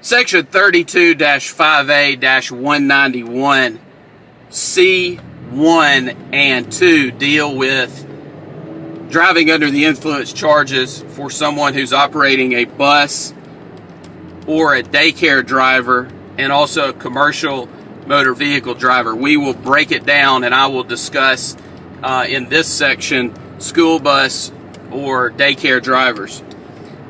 Section 32-5A-191 C1 and 2 deal with driving under the influence charges for someone who's operating a bus or a daycare driver and also a commercial motor vehicle driver. We will break it down and I will discuss in this section school bus or daycare drivers.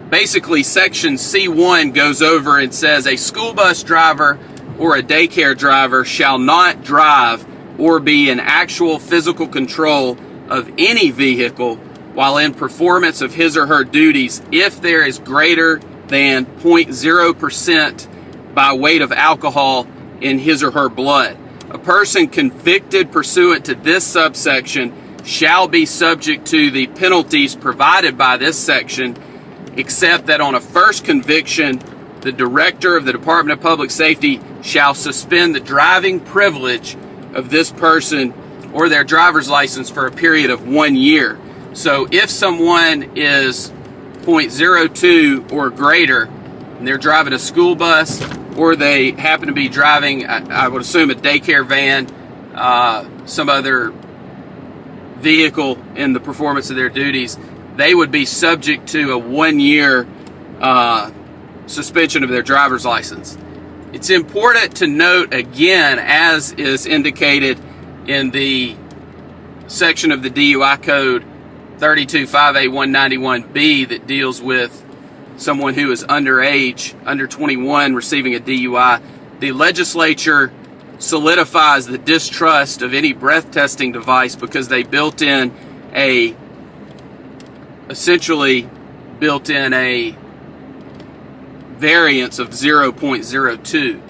Basically, section C1 goes over and says a school bus driver or a daycare driver shall not drive or be in actual physical control of any vehicle while in performance of his or her duties if there is greater than 0.0% by weight of alcohol in his or her blood. A person convicted pursuant to this subsection shall be subject to the penalties provided by this section, except that on a first conviction, the Director of the Department of Public Safety shall suspend the driving privilege of this person or their driver's license for a period of 1 year. So if someone is 0.02 or greater, and they're driving a school bus, or they happen to be driving, I would assume, a daycare van, some other vehicle in the performance of their duties, they would be subject to a 1 year suspension of their driver's license. It's important to note, again, as is indicated in the section of the DUI code 32-5A-191B that deals with someone who is underage, under 21, receiving a DUI, the legislature solidifies the distrust of any breath testing device because they essentially built in a variance of 0.02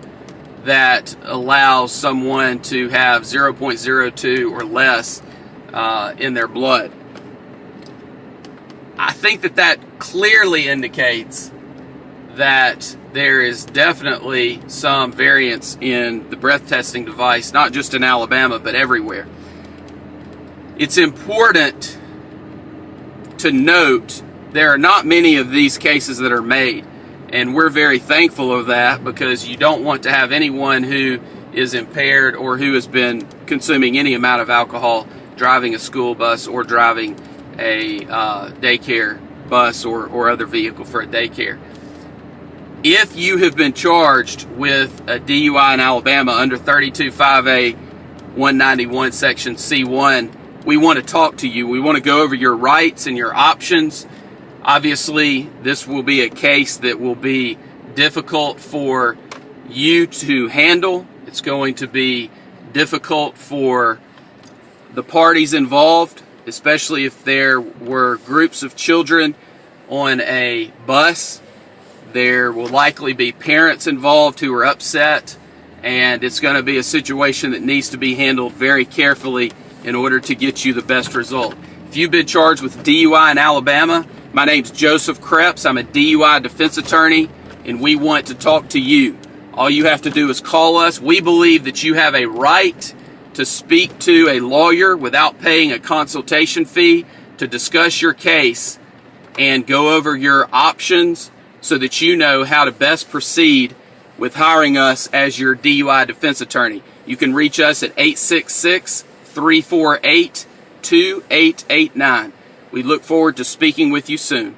that allows someone to have 0.02 or less in their blood. I think that clearly indicates that there is definitely some variance in the breath testing device, not just in Alabama, but everywhere. It's important to note there are not many of these cases that are made, and we're very thankful of that because you don't want to have anyone who is impaired or who has been consuming any amount of alcohol driving a school bus or driving a daycare bus or other vehicle for a daycare. If you have been charged with a DUI in Alabama under 32-5A-191 section C1, we want to talk to you. We want to go over your rights and your options. Obviously, this will be a case that will be difficult for you to handle. It's going to be difficult for the parties involved, especially if there were groups of children on a bus. There will likely be parents involved who are upset, and it's going to be a situation that needs to be handled very carefully in order to get you the best result. If you've been charged with DUI in Alabama, my name's Joseph Kreps. I'm a DUI defense attorney, and we want to talk to you. All you have to do is call us. We believe that you have a right to speak to a lawyer without paying a consultation fee to discuss your case and go over your options so that you know how to best proceed with hiring us as your DUI defense attorney. You can reach us at 866-348-2889. We look forward to speaking with you soon.